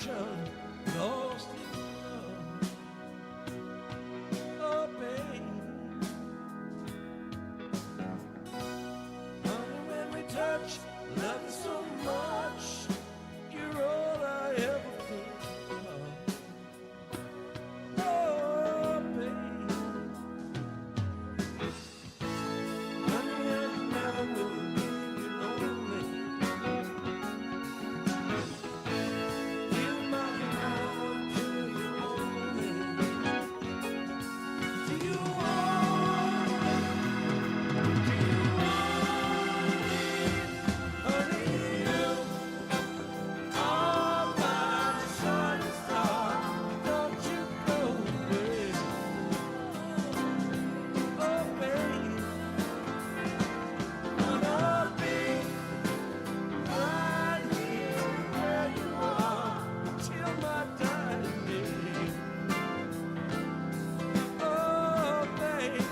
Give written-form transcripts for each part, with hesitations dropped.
lost in love. Oh, babe, honey, when we touch, love you so much. You're all I ever think of. Oh, babe, honey, I never will leave you lonely. Till my dying day, oh baby,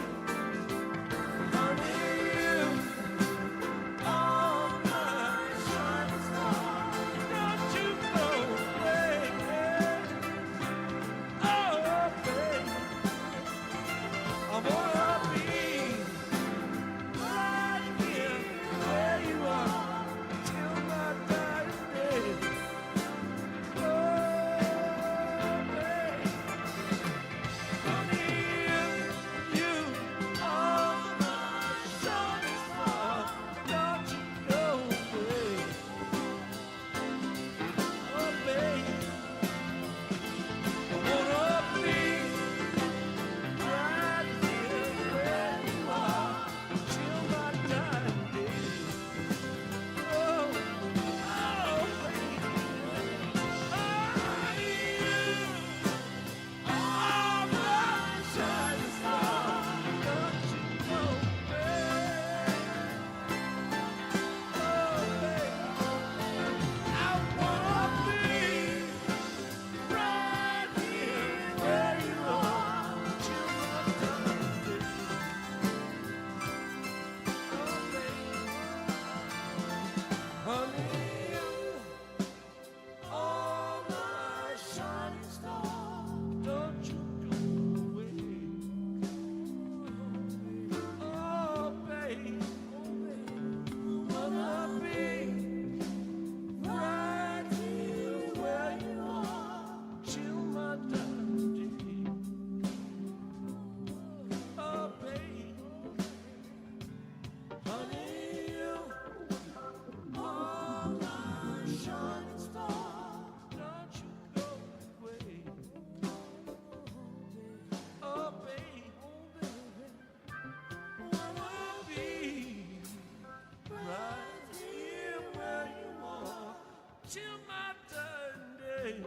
honey, you are my shining star. Don't you go away, oh baby, I wanna be right here where you are till my dying.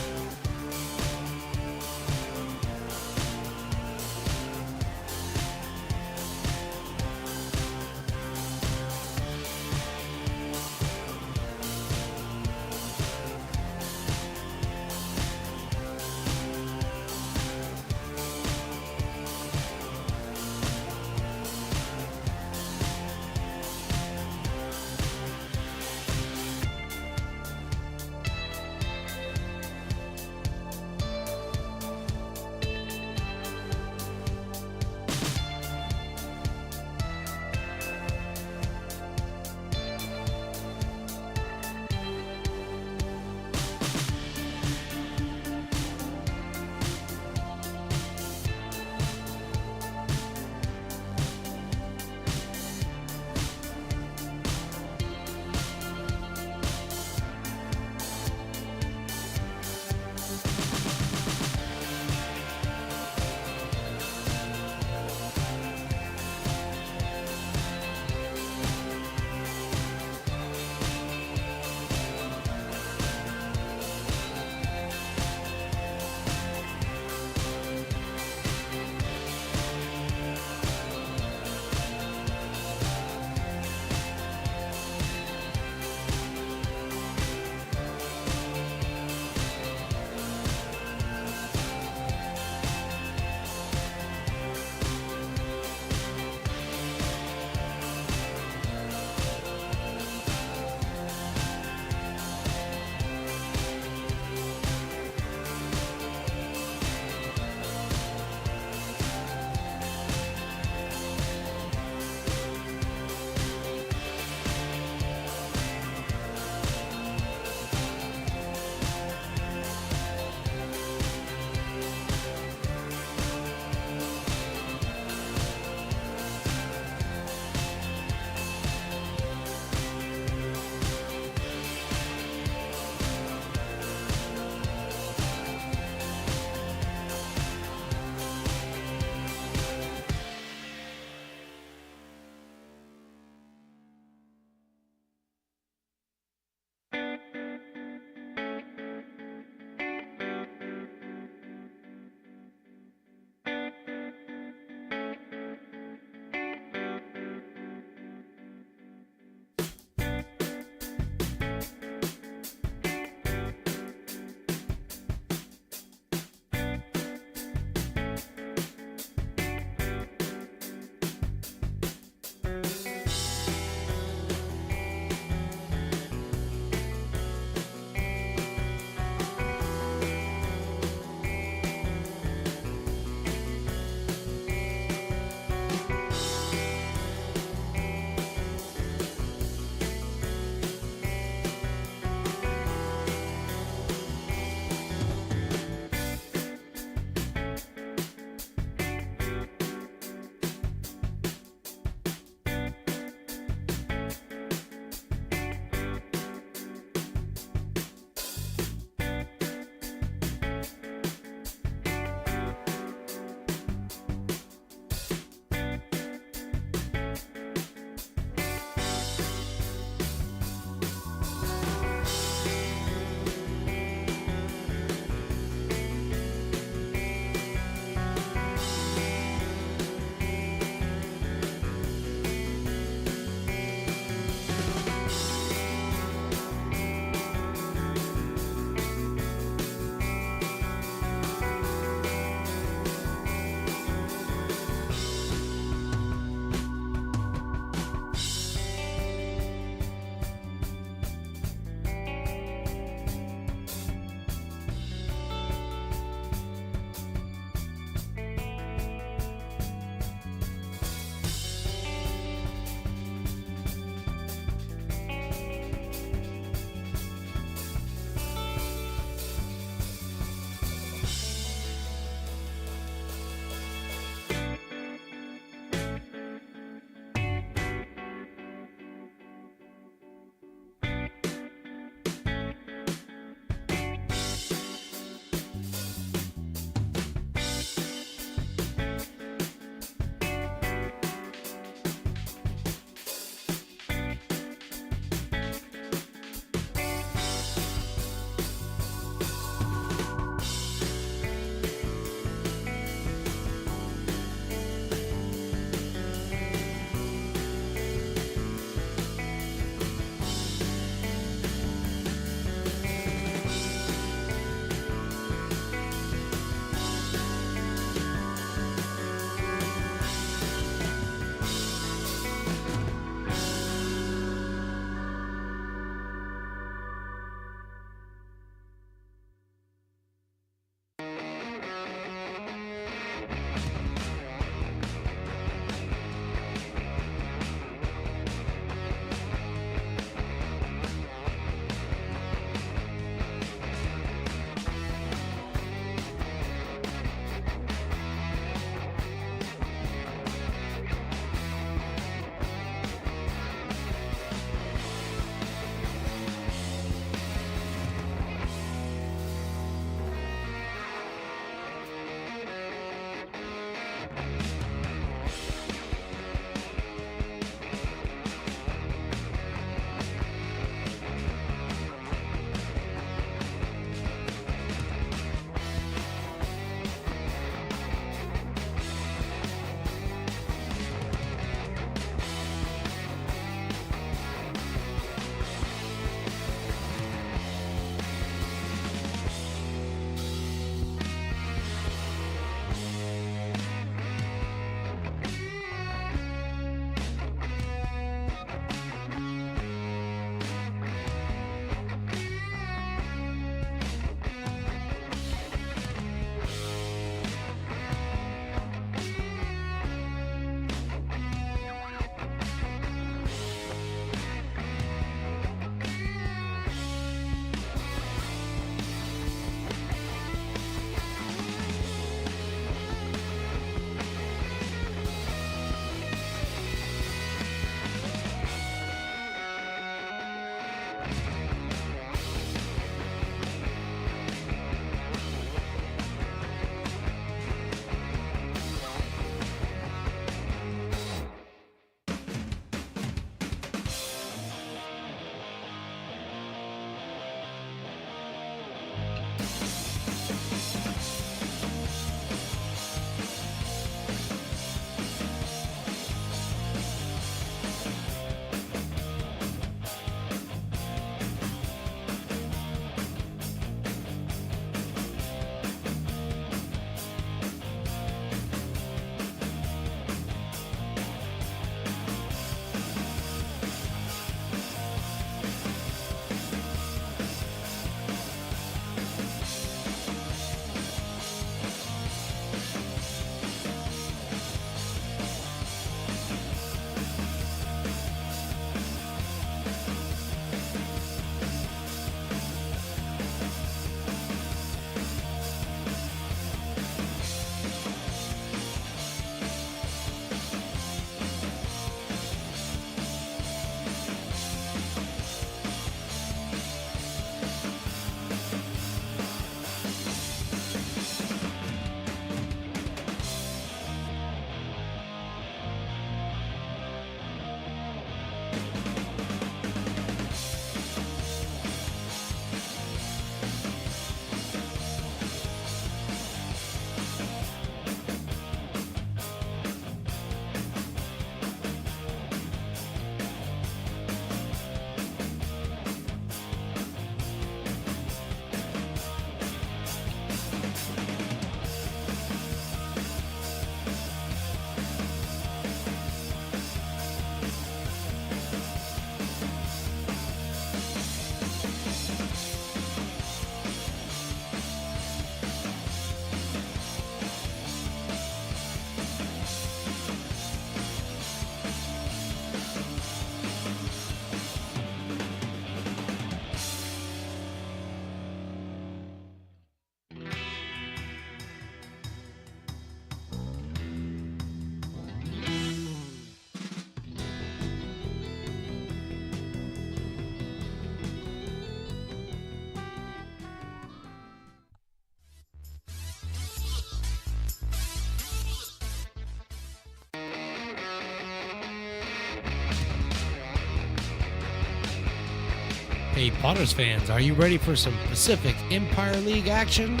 Hey Potters fans, are you ready for some Pacific Empire League action?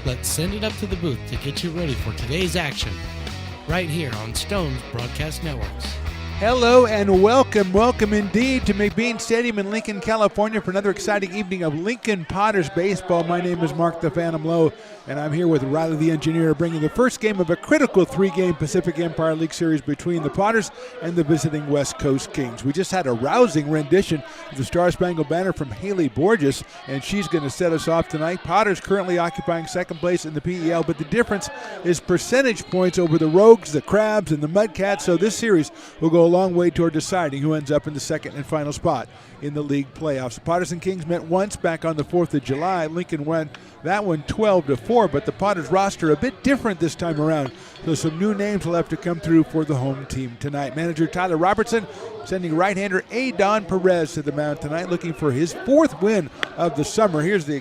Let's send it up to the booth to get you ready for today's action, right here on Stone's Broadcast Networks. Hello and welcome indeed to McBean Stadium in Lincoln, California for another exciting evening of Lincoln Potters baseball. My name is Mark the Phantom Lowe, and I'm here with Riley the Engineer, bringing the first game of a critical three-game Pacific Empire League series between the Potters and the visiting West Coast Kings. We just had a rousing rendition of the Star Spangled Banner from Haley Borges, and she's going to set us off tonight. Potters currently occupying second place in the PEL, but the difference is percentage points over the Rogues, the Crabs, and the Mudcats, so this series will go a long way toward deciding who ends up in the second and final spot in the league playoffs. The Potters and Kings met once back on the 4th of July. Lincoln won that one 12-4, but the Potters roster a bit different this time around, so some new names will have to come through for the home team tonight. Manager Tyler Robertson sending right-hander Adon Perez to the mound tonight, looking for his fourth win of the summer. Here's the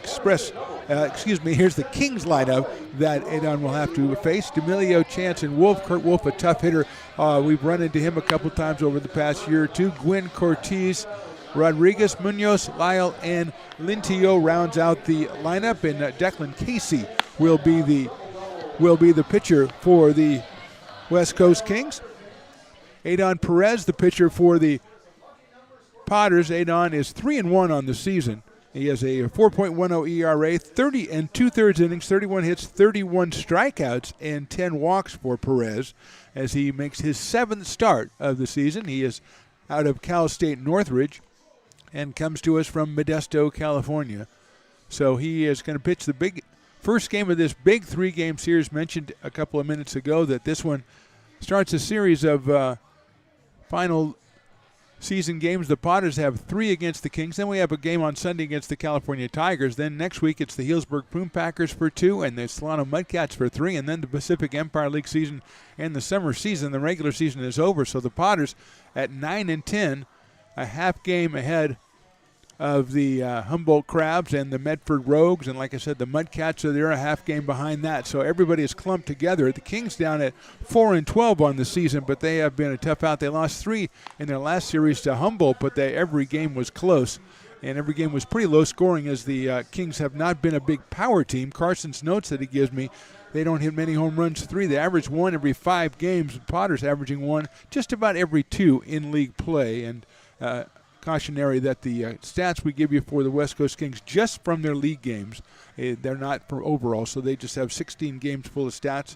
here's the Kings lineup that Adon will have to face. D'Amelio, Chance, and Wolf. Kurt Wolf, a tough hitter. We've run into him a couple times over the past year or two. Gwynn Cortez, Rodriguez, Munoz, Lyle, and Lintio rounds out the lineup, and Declan Casey will be the pitcher for the West Coast Kings. Adon Perez, the pitcher for the Potters. Adon is 3-1 on the season. He has a 4.10 ERA, 30 2/3 innings, 31 hits, 31 strikeouts, and 10 walks for Perez as he makes his seventh start of the season. He is out of Cal State Northridge and comes to us from Modesto, California. So he is going to pitch the first game of this big three-game series. Mentioned a couple of minutes ago that this one starts a series of final season games. The Potters have 3 against the Kings. Then we have a game on Sunday against the California Tigers. Then next week it's the Healdsburg Plume Packers for 2 and the Solano Mudcats for 3. And then the Pacific Empire League season and the summer season, the regular season is over. So the Potters at 9-10, a half game ahead of the Humboldt Crabs and the Medford Rogues. And like I said, the Mudcats are there a half game behind that. So everybody is clumped together. The Kings down at 4-12 on the season, but they have been a tough out. They lost 3 in their last series to Humboldt, but every game was close. And every game was pretty low scoring as the Kings have not been a big power team. Carson's notes that he gives me, they don't hit many home runs, 3. They average 1 every 5 games. Potter's averaging 1 just about every 2 in league play. And cautionary that the stats we give you for the West Coast Kings just from their league games, they're not for overall, so they just have 16 games full of stats.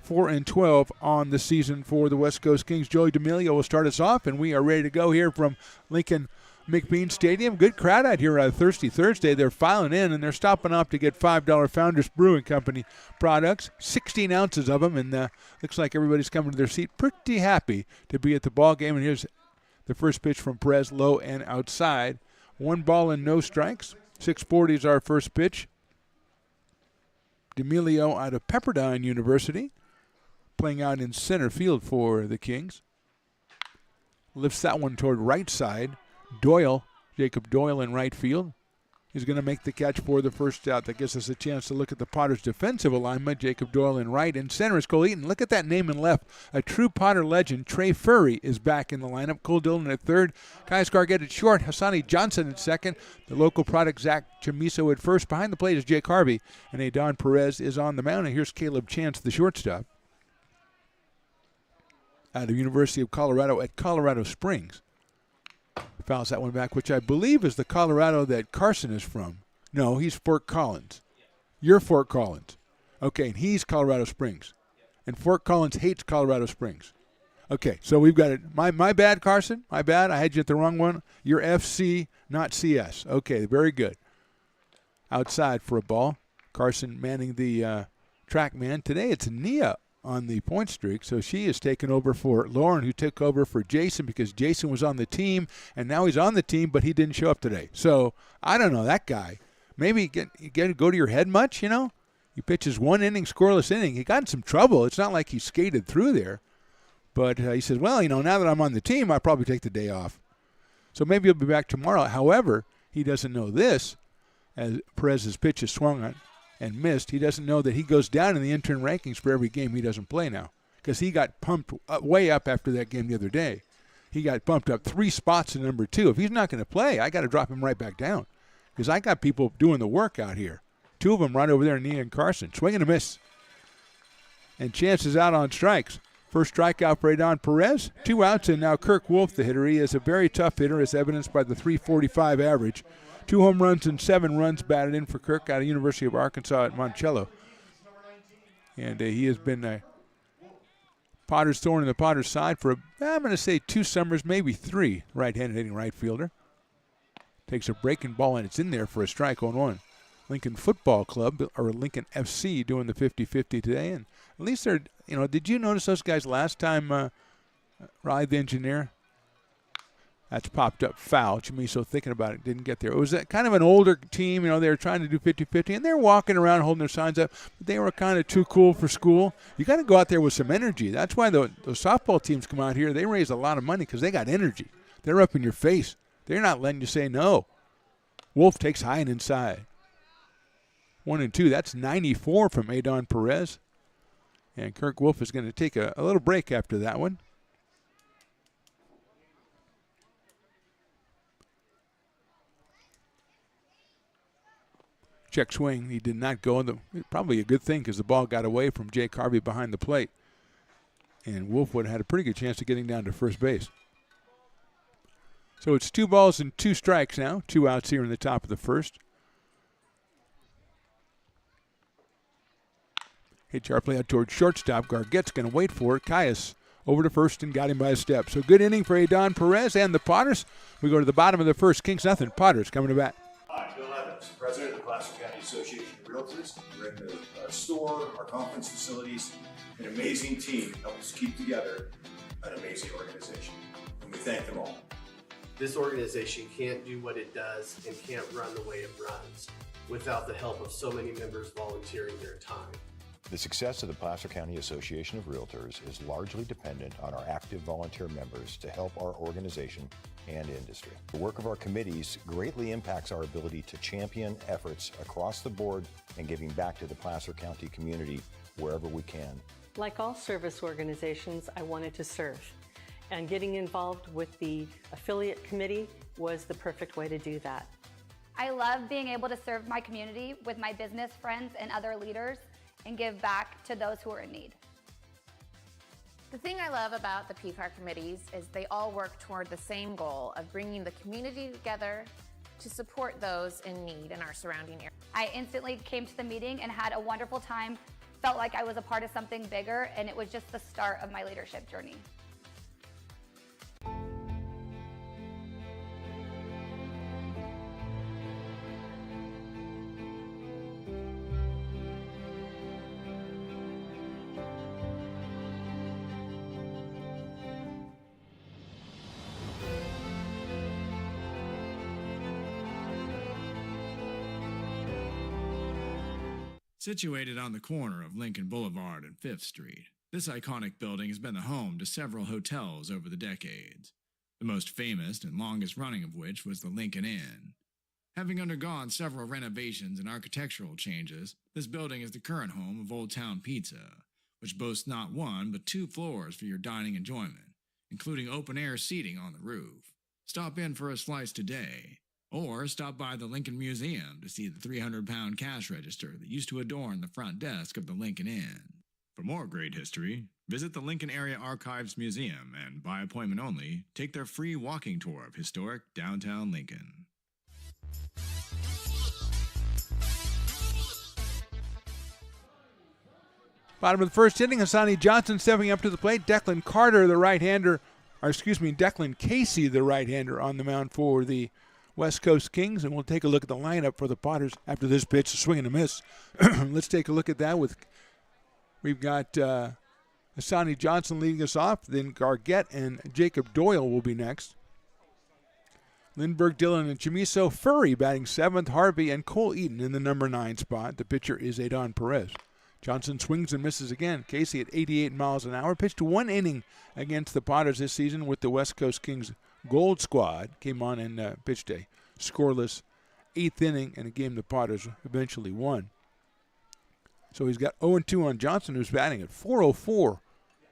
4-12 on the season for the West Coast Kings. Joey D'Amelio will start us off, and we are ready to go here from Lincoln McBean Stadium. Good crowd out here on Thirsty Thursday. They're filing in, and they're stopping off to get $5 Founders Brewing Company products, 16 ounces of them, and looks like everybody's coming to their seat pretty happy to be at the ball game. And here's the first pitch from Perez, low and outside. 1 ball and no strikes. 6:40 is our first pitch. D'Amelio out of Pepperdine University, playing out in center field for the Kings. Lifts that one toward right side. Doyle, Jacob Doyle in right field. He's going to make the catch for the first out. That gives us a chance to look at the Potters' defensive alignment. Jacob Doyle in right. In center is Cole Eaton. Look at that name in left. A true Potter legend. Trey Furry is back in the lineup. Cole Dillon at third. Caius Gargett at short. Hassani Johnson at second. The local product, Zach Chamiso at first. Behind the plate is Jake Harvey. And Adon Perez is on the mound. And here's Caleb Chance, the shortstop, out of University of Colorado at Colorado Springs. Fouls that one back, which I believe is the Colorado that Carson is from. No, he's Fort Collins. You're Fort Collins. Okay, and he's Colorado Springs. And Fort Collins hates Colorado Springs. Okay, so we've got it. My bad, Carson. My bad. I had you at the wrong one. You're FC, not CS. Okay, very good. Outside for a ball. Carson manning the track man. Today it's Nia on the point streak, so she is taken over for Lauren, who took over for Jason because Jason was on the team, and now he's on the team, but he didn't show up today. So I don't know, that guy. Maybe you get to go to your head much, you know? He pitches 1 inning, scoreless inning. He got in some trouble. It's not like he skated through there, but he says, well, you know, now that I'm on the team, I'll probably take the day off. So maybe he'll be back tomorrow. However, he doesn't know this, as Perez's pitch is swung on and missed. He doesn't know that he goes down in the intern rankings for every game he doesn't play now, because he got pumped way up after that game the other day. He got bumped up 3 spots to number 2. If he's not going to play, I got to drop him right back down, because I got people doing the work out here. 2 of them right over there, Nia and Carson. Swing and a miss. And Chance is out on strikes. First strikeout for Adon Perez. 2 outs, and now Kirk Wolf, the hitter. He is a very tough hitter, as evidenced by the .345 average. 2 home runs and 7 runs batted in for Kirk out of University of Arkansas at Monticello. And he has been a Potter's thorn in the Potter's side for, I'm going to say 2 summers, maybe 3, right-handed hitting right fielder. Takes a breaking ball, and it's in there for a strike, 0-1. Lincoln Football Club, or Lincoln FC, doing the 50-50 today. And at least they're, you know, did you notice those guys last time, Riley the engineer? That's popped up foul. Chamiso, thinking about it, didn't get there. It was kind of an older team. You know, they were trying to do 50-50, and they're walking around holding their signs up. But they were kind of too cool for school. You got to go out there with some energy. That's why those softball teams come out here. They raise a lot of money because they got energy. They're up in your face. They're not letting you say no. Wolf takes high and inside. 1-2. That's 94 from Adon Perez. And Kirk Wolf is going to take a little break after that one. Check swing. He did not go. Probably a good thing because the ball got away from Jake Harvey behind the plate. And Wolf would have had a pretty good chance of getting down to first base. So it's 2 balls and 2 strikes now. 2 outs here in the top of the first. Hit sharply out towards shortstop. Gargett's going to wait for it. Caius over to first and got him by a step. So good inning for Adon Perez and the Potters. We go to the bottom of the first. Kings nothing. Potters coming to bat. Hi, Bill Evans, president of the Placer County Association of Realtors. We're in the store, our conference facilities, an amazing team help us keep together an amazing organization. And we thank them all. This organization can't do what it does and can't run the way it runs without the help of so many members volunteering their time. The success of the Placer County Association of Realtors is largely dependent on our active volunteer members to help our organization and industry. The work of our committees greatly impacts our ability to champion efforts across the board and giving back to the Placer County community wherever we can. Like all service organizations, I wanted to serve. And getting involved with the affiliate committee was the perfect way to do that. I love being able to serve my community with my business friends and other leaders and give back to those who are in need. The thing I love about the PPAR committees is they all work toward the same goal of bringing the community together to support those in need in our surrounding area. I instantly came to the meeting and had a wonderful time, felt like I was a part of something bigger, and it was just the start of my leadership journey. Situated on the corner of Lincoln Boulevard and 5th Street, this iconic building has been the home to several hotels over the decades, the most famous and longest running of which was the Lincoln Inn. Having undergone several renovations and architectural changes, this building is the current home of Old Town Pizza, which boasts not one but 2 floors for your dining enjoyment, including open-air seating on the roof. Stop in for a slice today. Or stop by the Lincoln Museum to see the 300-pound cash register that used to adorn the front desk of the Lincoln Inn. For more great history, visit the Lincoln Area Archives Museum and, by appointment only, take their free walking tour of historic downtown Lincoln. Bottom of the first inning, Hassani Johnson stepping up to the plate. Declan Casey, the right-hander, on the mound for the West Coast Kings, and we'll take a look at the lineup for the Potters after this pitch, a swing and a miss. Let's take a look at that. We've got Hassani Johnson leading us off, then Gargett and Jacob Doyle will be next. Lindbergh, Dillon, and Chamiso. Furry batting 7th, Harvey and Cole Eaton in the number 9 spot. The pitcher is Adon Perez. Johnson swings and misses again. Casey at 88 miles an hour. Pitched 1 inning against the Potters this season with the West Coast Kings Gold Squad. Came on and pitched a scoreless 8th inning in a game the Potters eventually won. So he's got 0-2 on Johnson, who's batting at .404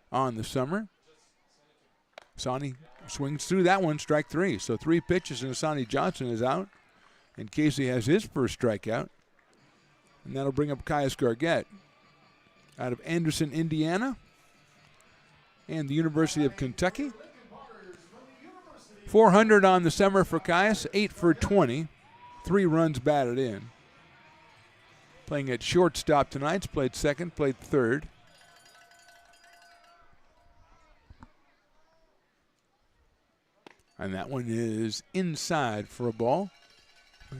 on the summer. Hassani swings through that one, strike 3. So 3 pitches and Hassani Johnson is out. And Casey has his first strikeout. And that'll bring up Caius Gargett out of Anderson, Indiana, and the University of Kentucky. 400 on the summer for Caius, 8 for 20, 3 runs batted in. Playing at shortstop tonight. He's played second, played third. And that one is inside for a ball.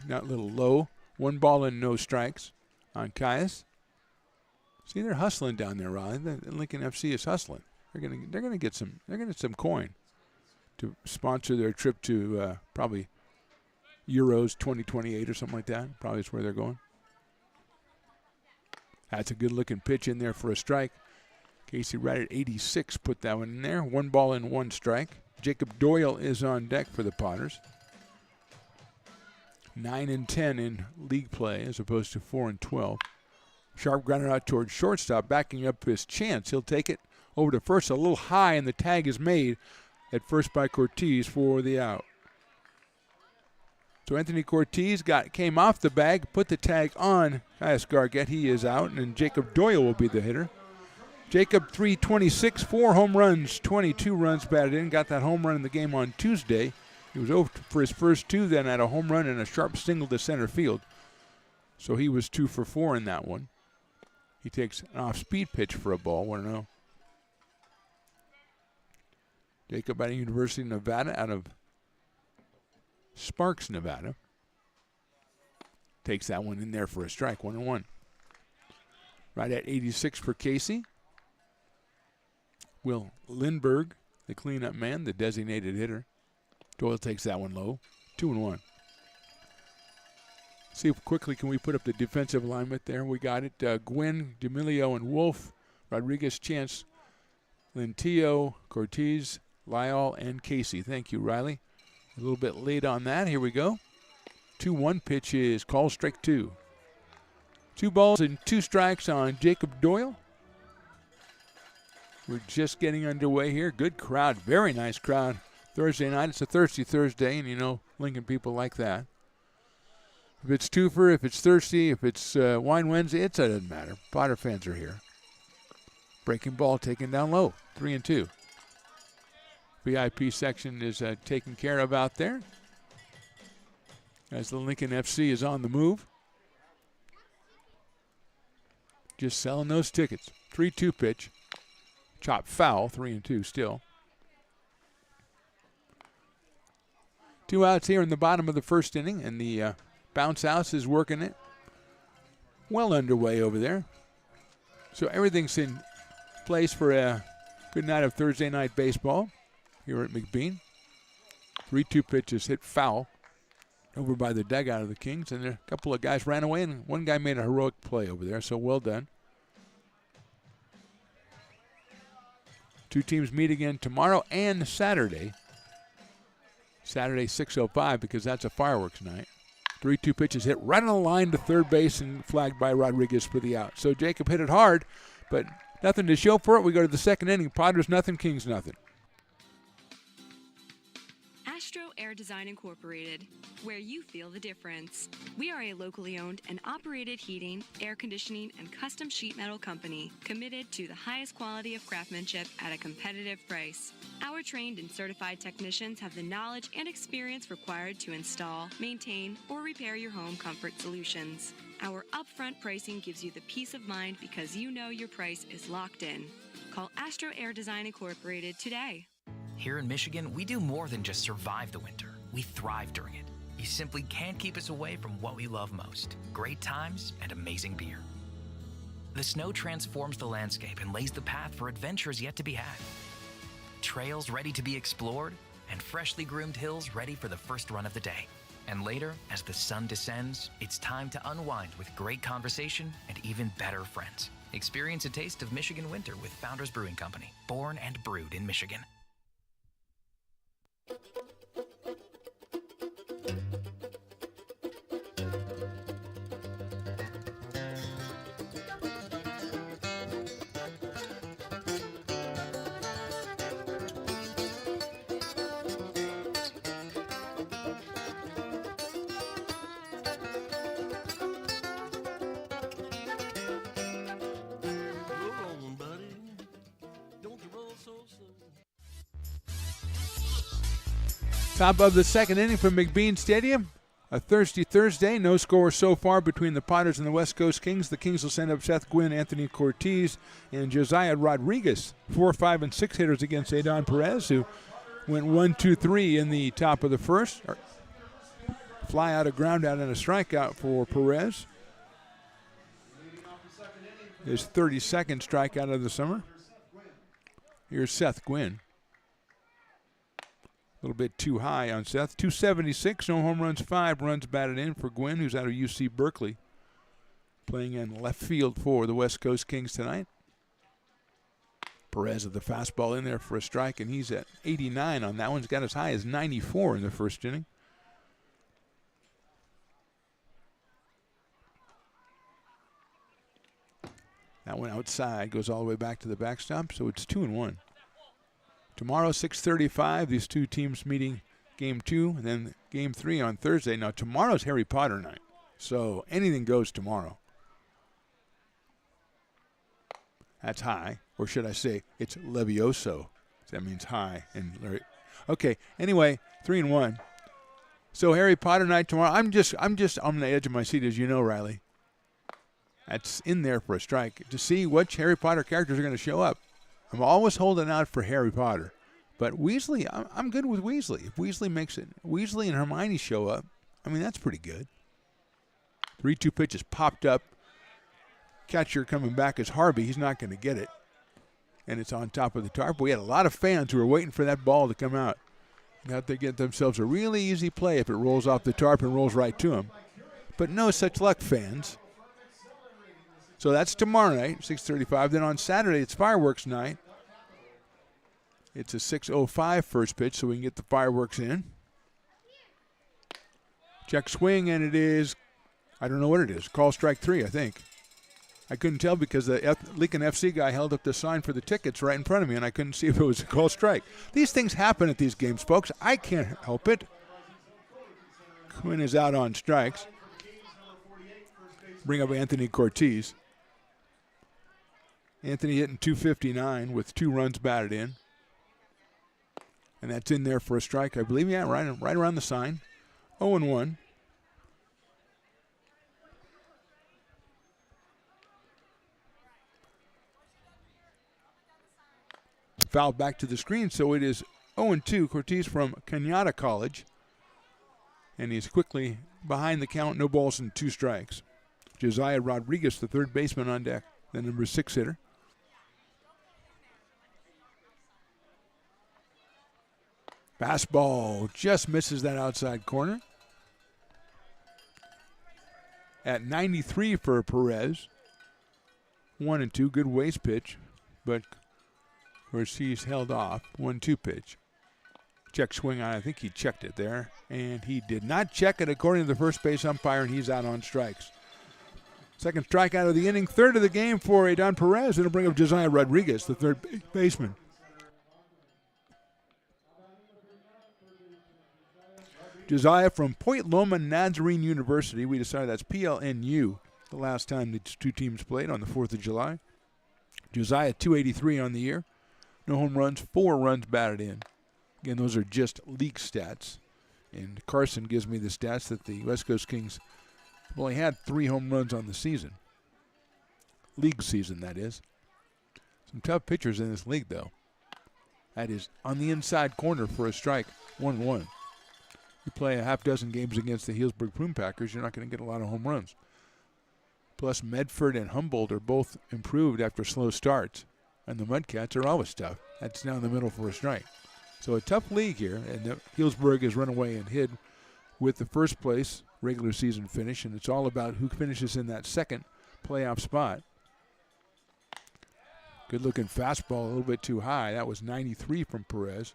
Not a little low. 1 ball and no strikes on Caius. See, they're hustling down there, Riley. The Lincoln FC is hustling. They're gonna get some coin to sponsor their trip to probably Euros 2028 or something like that. Probably is where they're going. That's a good-looking pitch in there for a strike. Casey right at 86 put that one in there. 1 ball and 1 strike. Jacob Doyle is on deck for the Potters. 9-10 in league play as opposed to 4-12. Sharp grounded out towards shortstop, backing up his chance. He'll take it over to first, a little high, and the tag is made at first by Cortez for the out. So Anthony Cortez came off the bag, put the tag on Caius Gargett. He is out, and Jacob Doyle will be the hitter. Jacob, 326, 4 home runs, 22 runs batted in. Got that home run in the game on Tuesday. He was over for his first 2, then had a home run and a sharp single to center field. So he was 2 for 4 in that one. He takes an off-speed pitch for a ball, 1-0. Jacob out of University of Nevada, out of Sparks, Nevada. Takes that one in there for a strike, 1-1. Right at 86 for Casey. Will Lindbergh, the cleanup man, the designated hitter. Doyle takes that one low, 2-1. See if quickly can we put up the defensive alignment there. We got it. Gwynn, D'Amelio, and Wolf. Rodriguez, Chance, Lentillo, Cortez, Lyall, and Casey. Thank you, Riley. A little bit late on that. Here we go. 2-1 pitch is called, strike 2. 2 balls and 2 strikes on Jacob Doyle. We're just getting underway here. Good crowd, very nice crowd. Thursday night, it's a thirsty Thursday, and you know Lincoln people like that. If it's Twofer, if it's Thirsty, if it's Wine Wednesday, it doesn't matter. Potter fans are here. Breaking ball taken down low, 3-2. VIP section is taken care of out there as the Lincoln FC is on the move. Just selling those tickets. 3-2 pitch. Chop foul, 3-2 still. 2 outs here in the bottom of the first inning, and the bounce house is working it. Well underway over there. So everything's in place for a good night of Thursday night baseball here at McBean. 3-2 pitches hit foul over by the dugout of the Kings, and a couple of guys ran away, and one guy made a heroic play over there, so well done. Two teams meet again tomorrow and Saturday. Saturday, 6:05, because that's a fireworks night. 3-2 pitches hit right on the line to third base and flagged by Rodriguez for the out. So Jacob hit it hard, but nothing to show for it. We go to the second inning. Padres nothing, Kings nothing. Astro Air Design Incorporated, where you feel the difference. We are a locally owned and operated heating, air conditioning, and custom sheet metal company committed to the highest quality of craftsmanship at a competitive price. Our trained and certified technicians have the knowledge and experience required to install, maintain, or repair your home comfort solutions. Our upfront pricing gives you the peace of mind because you know your price is locked in. Call Astro Air Design Incorporated today. Here in Michigan, we do more than just survive the winter. We thrive during it. You simply can't keep us away from what we love most: great times and amazing beer. The snow transforms the landscape and lays the path for adventures yet to be had. Trails ready to be explored, and freshly groomed hills ready for the first run of the day. And later, as the sun descends, it's time to unwind with great conversation and even better friends. Experience a taste of Michigan winter with Founders Brewing Company, born and brewed in Michigan. Top of the second inning from McBean Stadium. A thirsty Thursday. No score so far between the Padres and the West Coast Kings. The Kings will send up Seth Gwynn, Anthony Cortez, and Josiah Rodriguez. 4, 5, and 6 hitters against Adon Perez, who went 1-2-3 in the top of the first. Fly out, a ground out, and a strikeout for Perez. His 32nd strikeout of the summer. Here's Seth Gwynn. A little bit too high on Seth. 276, no home runs, 5 runs batted in for Gwynn, who's out of UC Berkeley, playing in left field for the West Coast Kings tonight. Perez with the fastball in there for a strike, and he's at 89 on that one. He's got as high as 94 in the first inning. That one outside goes all the way back to the backstop, so it's 2-1. Tomorrow, 6:35, these two teams meeting Game 2, and then Game 3 on Thursday. Now, tomorrow's Harry Potter night, so anything goes tomorrow. That's high, or should I say it's Levioso. That means high. Okay, anyway, 3-1. So Harry Potter night tomorrow. I'm just on the edge of my seat, as you know, Riley. That's in there for a strike to see which Harry Potter characters are going to show up. I'm always holding out for Harry Potter. But Weasley, I'm good with Weasley. If Weasley makes it, Weasley and Hermione show up, I mean, that's pretty good. 3-2 pitches popped up. Catcher coming back is Harvey. He's not going to get it. And it's on top of the tarp. We had a lot of fans who were waiting for that ball to come out. Now they get themselves a really easy play if it rolls off the tarp and rolls right to them. But no such luck, fans. So that's tomorrow night, 6:35. Then on Saturday, it's fireworks night. It's a 6:05 first pitch, so we can get the fireworks in. Check swing, and it is, I don't know what it is, call strike 3, I think. I couldn't tell because the Lincoln FC guy held up the sign for the tickets right in front of me, and I couldn't see if it was a call strike. These things happen at these games, folks. I can't help it. Quinn is out on strikes. bring up Anthony Cortez. Anthony hitting .259 with 2 runs batted in. And that's in there for a strike, I believe. Yeah, right around the sign. 0-1. Foul back to the screen, so it is 0-2. Cortez from Kenyatta College. And he's quickly behind the count, no balls and 2 strikes. Josiah Rodriguez, the third baseman on deck, the number 6 hitter. Fastball just misses that outside corner. At 93 for Perez. 1-2, good waste pitch, but Ortiz held off. 1-2 pitch. Check swing on, I think he checked it there, and he did not check it according to the first base umpire, and he's out on strikes. Second strikeout of the inning, third of the game for Adon Perez. It'll bring up Josiah Rodriguez, the third baseman. Josiah from Point Loma Nazarene University. We decided that's PLNU the last time the two teams played on the 4th of July. Josiah, 283 on the year. No home runs, 4 runs batted in. Again, those are just league stats. And Carson gives me the stats that the West Coast Kings have only had 3 home runs on the season. League season, that is. Some tough pitchers in this league, though. That is on the inside corner for a strike, 1-1. You play a half dozen games against the Healdsburg Plume Packers, you're not going to get a lot of home runs. Plus, Medford and Humboldt are both improved after slow starts. And the Mudcats are always tough. That's down the middle for a strike. So a tough league here, and Healdsburg has run away and hid with the first place regular season finish, and it's all about who finishes in that second playoff spot. Good looking fastball, a little bit too high. That was 93 from Perez.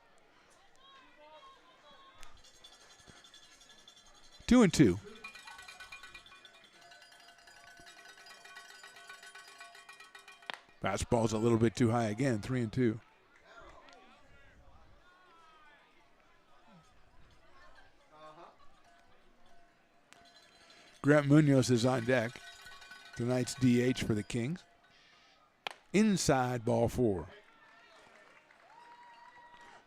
2-2. Fastball's a little bit too high again, 3-2. Grant Munoz is on deck. Tonight's DH for the Kings. Inside, ball 4.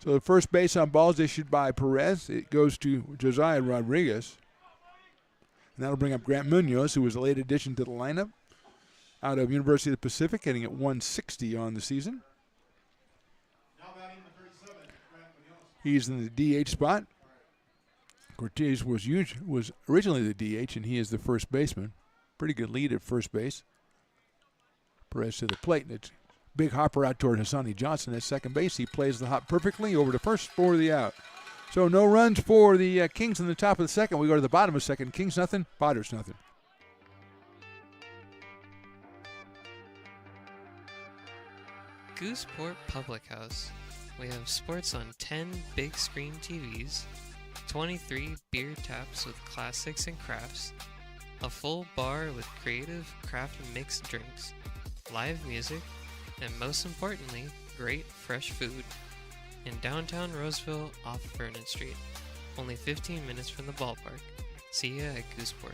So the first base on balls issued by Perez. It goes to Josiah Rodriguez. And that'll bring up Grant Munoz, who was a late addition to the lineup out of University of the Pacific, hitting at 160 on the season. He's in the DH spot. Cortez was originally the DH, and he is the first baseman. Pretty good lead at first base. Perez to the plate, and it's big hopper out toward Hassani Johnson at second base. He plays the hop perfectly over to first for the out. So no runs for the Kings in the top of the second. We go to the bottom of the second. Kings nothing, Potters nothing. Gooseport Public House. We have sports on 10 big screen TVs, 23 beer taps with classics and crafts, a full bar with creative craft mixed drinks, live music, and most importantly, great fresh food. In downtown Roseville off Vernon Street, only 15 minutes from the ballpark. See ya at Gooseport.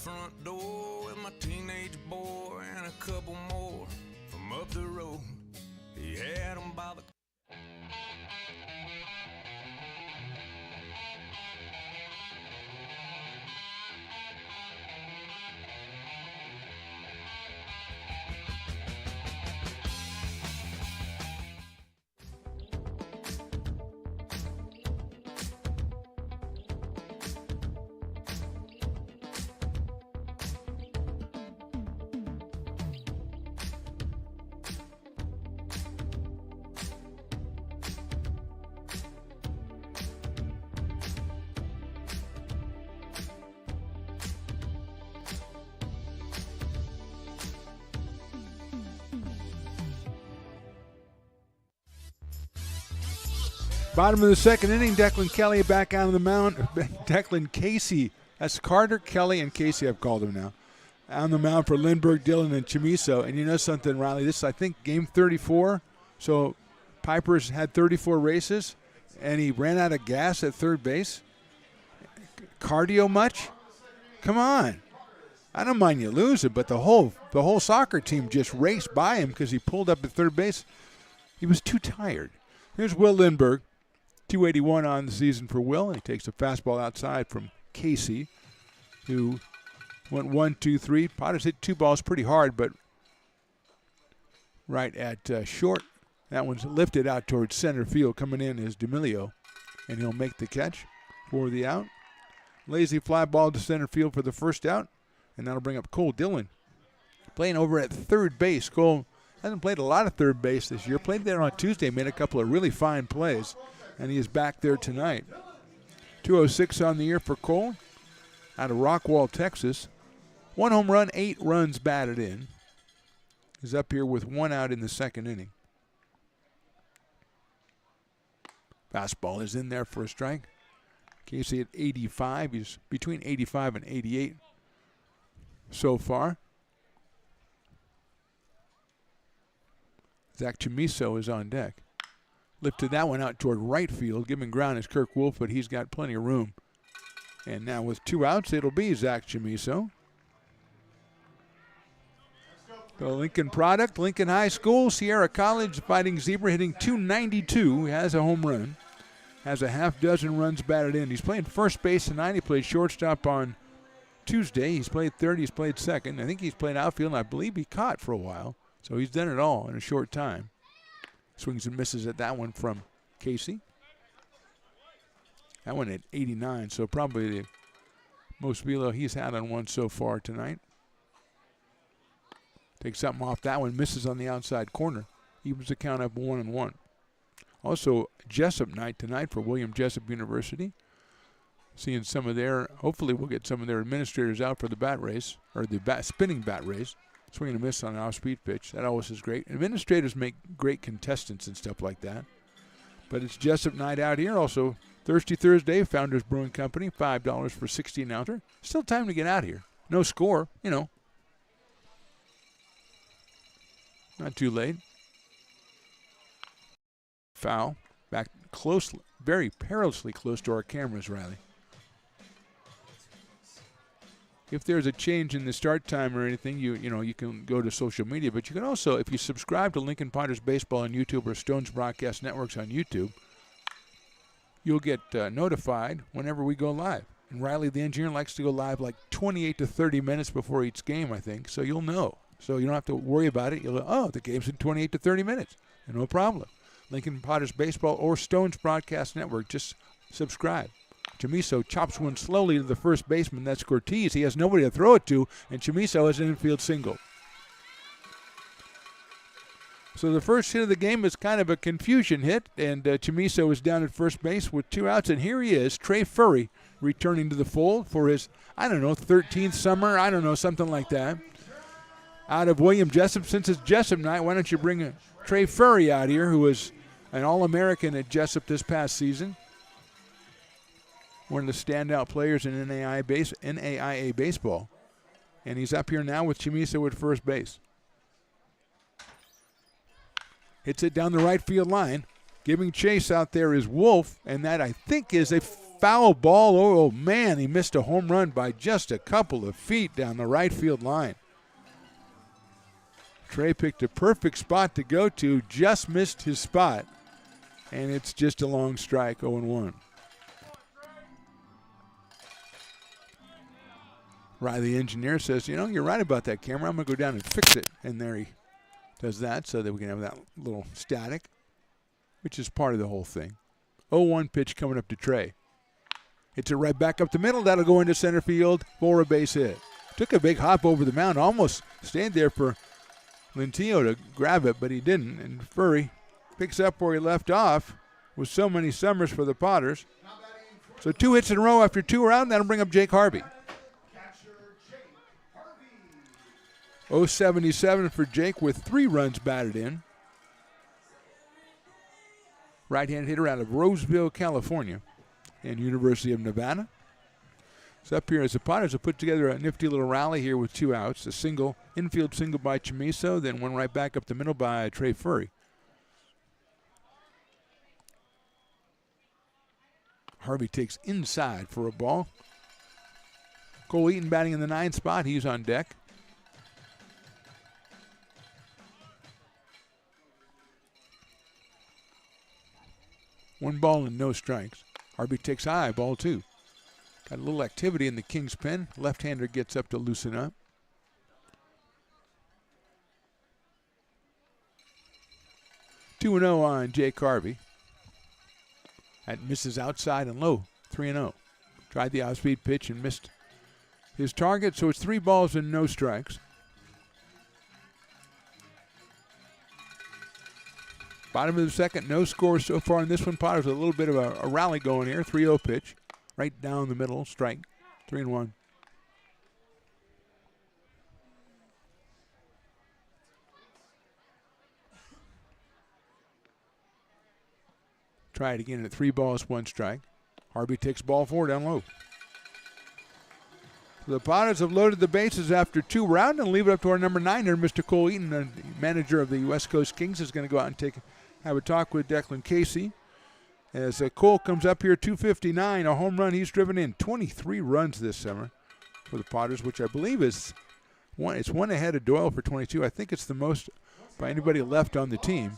Front door with my teenage boy and a couple more from up the road. He had them by the Bottom of the second inning, Declan Kelly back out on the mound. Declan Casey. That's Carter, Kelly, and Casey, I've called him now. On the mound for Lindbergh, Dillon, and Chamiso. And you know something, Riley? This is, I think, game 34. So Piper's had 34 races, and he ran out of gas at third base. Cardio much? Come on. I don't mind you losing, but the whole soccer team just raced by him because he pulled up at third base. He was too tired. Here's Will Lindbergh, 281 on the season for Will. And he takes a fastball outside from Casey, who went 1, 2, 3. Potters hit 2 balls pretty hard, but right at short. That one's lifted out towards center field. Coming in is D'Amelio, and he'll make the catch for the out. Lazy fly ball to center field for the first out, and that'll bring up Cole Dillon. Playing over at third base. Cole hasn't played a lot of third base this year. Played there on Tuesday, made a couple of really fine plays, and he is back there tonight. 206 on the year for Cole out of Rockwall, Texas. 1 home run, 8 runs batted in. He's up here with 1 out in the second inning. Fastball is in there for a strike. Casey at 85. He's between 85 and 88 so far. Zach Chamiso is on deck. Lifted that one out toward right field. Giving ground is Kirk Wolf, but he's got plenty of room. And now with 2 outs, it'll be Zach Chamiso. The Lincoln product, Lincoln High School, Sierra College Fighting Zebra hitting .292. He has a home run. Has a half dozen runs batted in. He's playing first base tonight. He played shortstop on Tuesday. He's played third. He's played second. I think he's played outfield, and I believe he caught for a while. So he's done it all in a short time. Swings and misses at that one from Casey. That one at 89, so probably the most velo he's had on one so far tonight. Takes something off that one, misses on the outside corner. Evens the count up 1-1. Also, Jessup night tonight for William Jessup University. Seeing some of their, hopefully we'll get some of their administrators out for the bat race, or the spinning bat race. Swing and a miss on an off-speed pitch. That always is great. Administrators make great contestants and stuff like that. But it's Jessup night out here. Also, Thirsty Thursday, Founders Brewing Company, $5 for 16-ouncer. Still time to get out here. No score, you know. Not too late. Foul. Back close, very perilously close to our cameras, Riley. If there's a change in the start time or anything, you can go to social media. But you can also, if you subscribe to Lincoln Potters Baseball on YouTube or Stones Broadcast Networks on YouTube, you'll get notified whenever we go live. And Riley, the engineer, likes to go live like 28 to 30 minutes before each game, I think. So you'll know. So you don't have to worry about it. You'll go, oh, the game's in 28 to 30 minutes. And no problem. Lincoln Potters Baseball or Stones Broadcast Network. Just subscribe. Chamiso chops one slowly to the first baseman. That's Cortez. He has nobody to throw it to, and Chamiso has an infield single. So the first hit of the game is kind of a confusion hit, and Chamiso is down at first base with 2 outs, and here he is, Trey Furry, returning to the fold for his, 13th summer, something like that. Out of William Jessup, since it's Jessup night, why don't you bring Trey Furry out here, who was an All-American at Jessup this past season. One of the standout players in NAIA baseball. And he's up here now with Chamiso at first base. Hits it down the right field line. Giving chase out there is Wolf, and that I think is a foul ball. Oh, man, he missed a home run by just a couple of feet down the right field line. Trey picked a perfect spot to go to, just missed his spot, and it's just a long strike, 0-1. Riley, the engineer, says, you're right about that camera. I'm going to go down and fix it. And there he does that so that we can have that little static, which is part of the whole thing. 0-1 pitch coming up to Trey. Hits it right back up the middle. That'll go into center field for a base hit. Took a big hop over the mound. Almost stayed there for Lintillo to grab it, but he didn't. And Furry picks up where he left off with so many summers for the Potters. So 2 hits in a row after 2 around. That'll bring up Jake Harvey. 0-77 for Jake with 3 runs batted in. right-handed hitter out of Roseville, California, and University of Nevada. So up here as the Potters have put together a nifty little rally here with 2 outs. A single, infield single by Chamiso, then one right back up the middle by Trey Furry. Harvey takes inside for a ball. Cole Eaton batting in the 9th spot. He's on deck. One ball and no strikes. Harvey takes high, ball 2. Got a little activity in the King's pen. Left-hander gets up to loosen up. Two 2-0 on Jake Harvey. That misses outside and low, 3-0. Tried the off-speed pitch and missed his target, so it's 3 balls and no strikes. Bottom of the second, no scores so far in this one. Potters with a little bit of a rally going here. 3-0 pitch. Right down the middle, strike, 3-1. Try it again at 3 balls, 1 strike. Harvey takes ball 4 down low. So the Potters have loaded the bases after 2 rounds and leave it up to our number 9 here, Mr. Cole Eaton, the manager of the West Coast Kings, is going to go out and have a talk with Declan Casey. As Cole comes up here, 259, a home run. He's driven in 23 runs this summer for the Potters, which I believe is one ahead of Doyle for 22. I think it's the most by anybody left on the team.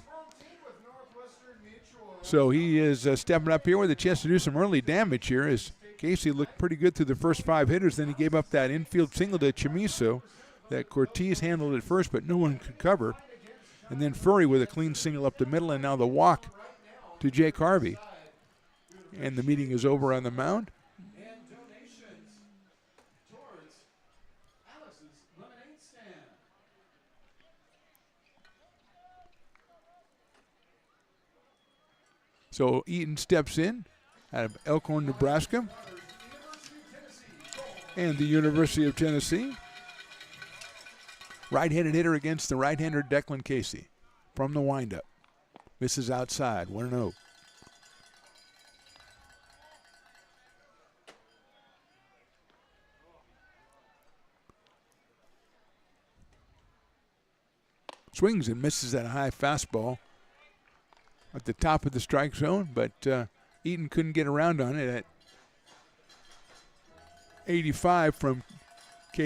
So he is stepping up here with a chance to do some early damage here, as Casey looked pretty good through the first 5 hitters. Then he gave up that infield single to Chamiso that Cortez handled at first, but no one could cover. And then Furry with a clean single up the middle, and now the walk to Jake Harvey. And the meeting is over on the mound. So Eaton steps in out of Elkhorn, Nebraska, and the University of Tennessee. Right-handed hitter against the right-hander Declan Casey from the windup. Misses outside, 1-0. Swings and misses at a high fastball at the top of the strike zone, but Eaton couldn't get around on it at 85 from